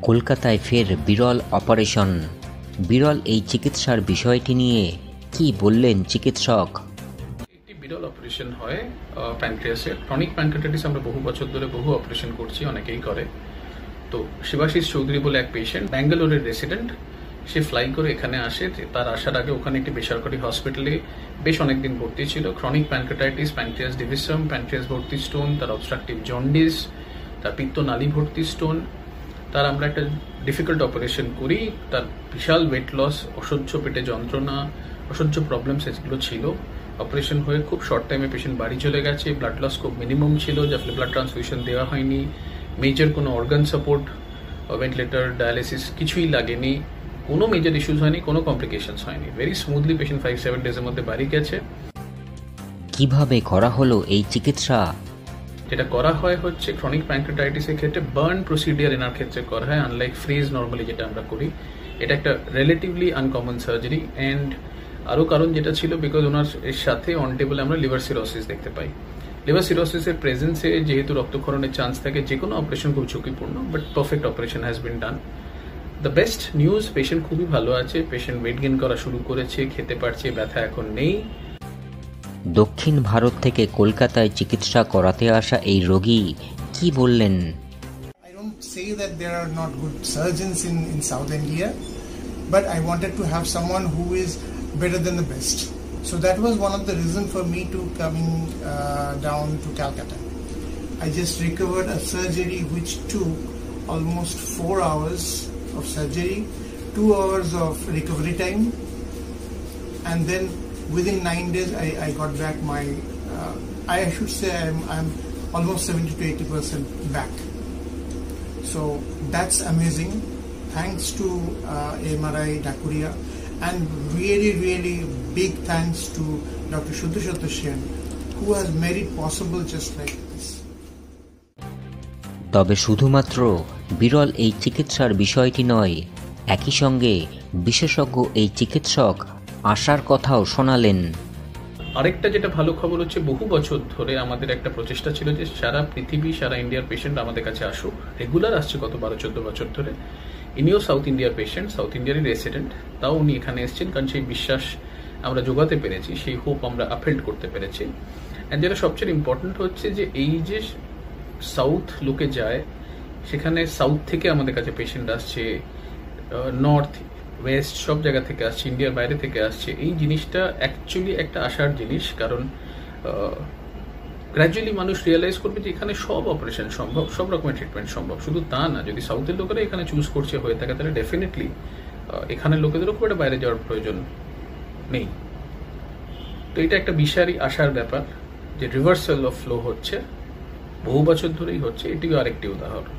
কলকাতায় ফের বিরল অপারেশন। বিরল এই চিকিৎসার বিষয়টি নিয়ে কি বললেন চিকিৎসক? একটি বিরল অপারেশন হয় প্যানক্রিয়াসে। ক্রনিক প্যানক্রিয়াটাইটিস আমরা বহু বছর ধরে বহু অপারেশন করছি, অনেকেই করে। তো শিবাশিস চৌধুরী বলে এক পেশেন্ট, ব্যাঙ্গালোরের রেসিডেন্ট, সে ফ্লাই করে এখানে আসে। তার আসার আগে ওখানে একটি বেসরকারি হসপিটালে বেশ অনেকদিন ভর্তি ছিল। ক্রনিক প্যানক্রিয়াটাইটিস, প্যানক্রিয়াস ডিভিসম, প্যানক্রিয়াস ভর্তি স্টোন, তার অবস্ট্রাকটিভ জন্ডিস, তার পিত্তনালী ভর্তি স্টোন। তার আমরা একটা ডিফিকাল্ট অপারেশন করি। তার বিশাল ওয়েট লস, অসহ্য পেটে যন্ত্রণা, অসহ্য প্রবলেম সেগুলো ছিল। অপারেশন হয়ে খুব শর্ট টাইমে পেশেন্ট বাড়ি চলে গেছে। ব্লাড লস খুব মিনিমাম ছিল, যার ফলে ব্লাড ট্রান্সফিউশন দেওয়া হয়নি। মেজর কোনো অর্গান সাপোর্ট, ভেন্টিলেটর, ডায়ালিসিস কিছুই লাগেনি। কোনো মেজর ইস্যুস হয়নি, কোনো কমপ্লিকেশনস হয়নি। ভেরি স্মুথলি পেশেন্ট 5-7 ডেজের মধ্যে বাড়ি গেছে। কিভাবে করা হলো এই চিকিৎসা? যেটা করা হয় হচ্ছে ক্রনিক প্যানক্রিয়াটাইটিসের ক্ষেত্রে বার্ন প্রসিডিয়ার এনার ক্ষেত্রে করা হয়, আনলাইক ফ্রিজ নর্মালি যেটা আমরা করি। এটা একটা রিলেটিভলি আনকমন সার্জারি। অ্যান্ড আরও কারণ যেটা ছিল, বিকজ ওনার এর সাথে অন টেবলে আমরা লিভার সিরোসিস দেখতে পাই। লিভার সিরোসিসের প্রেজেন্সে যেহেতু রক্তক্ষরণের চান্স থাকে, যে কোনো অপারেশন খুব ঝুঁকিপূর্ণ, but perfect operation has been done. The best news, patient খুবই ভালো আছে। পেশেন্ট ওয়েট গেইন করা শুরু করেছে, খেতে পারছে, ব্যথা এখন নেই। দক্ষিণ ভারত থেকে কলকাতায় চিকিৎসা করাতে আসা এই রোগী কি বললেন? I don't say that there are not good surgeons in South India, but I wanted to have someone who is better than the best. So that was one of the reasons for me to coming down to Calcutta. I just recovered a surgery which took almost 4 hours of surgery, 2 hours of recovery time, and then within 9 days I got back my, I should say I'm almost 70 to 80% back. So that's amazing. Thanks to MRI Dakuria, and really big thanks to Dr. Shuddha Sen, who has made it possible just like this. তবে শুধুমাত্র বিরল এই চিকিৎসার বিষয়টি নয়, একই সঙ্গে বিশেষজ্ঞ এই চিকিৎসক আসার কথাও শোনালেন। আরেকটা যেটা ভালো খবর হচ্ছে, বহু বছর ধরে আমাদের একটা প্রচেষ্টা ছিল যে সারা পৃথিবী, সারা ইন্ডিয়ার পেশেন্ট আমাদের কাছে আসুক। রেগুলার আসছে গত 12-14 বছর ধরে। ইনিও সাউথ ইন্ডিয়ার পেশেন্ট, সাউথ ইন্ডিয়ারই রেসিডেন্ট, তাও উনি এখানে এসেছেন, কারণ সেই বিশ্বাস আমরা যোগাতে পেরেছি, সেই হোপ আমরা আপহেল্ড করতে পেরেছি। অ্যান্ড যেটা সবচেয়ে ইম্পর্টেন্ট হচ্ছে যে এই যে সাউথ লোকে যায়, সেখানে সাউথ থেকে আমাদের কাছে পেশেন্ট আসছে, নর্থ, ওয়েস্ট সব জায়গা থেকে আসছে, ইন্ডিয়ার বাইরে থেকে আসছে। এই জিনিসটা অ্যাকচুয়ালি একটা আশার জিনিস, কারণ গ্র্যাজুয়ালি মানুষ রিয়েলাইজ করবে যে এখানে সব অপারেশন সম্ভব, সব রকমের ট্রিটমেন্ট সম্ভব। শুধু তা না, যদি সাউথের লোকেরা এখানে চুজ করছে হয়ে থাকে, তাহলে ডেফিনেটলি এখানের লোকেদেরও খুব একটা বাইরে যাওয়ার প্রয়োজন নেই। তো এটা একটা বিশালই আশার ব্যাপার যে রিভার্সাল অফ ফ্লো হচ্ছে, বহু বছর ধরেই হচ্ছে। এটিও আরেকটি উদাহরণ।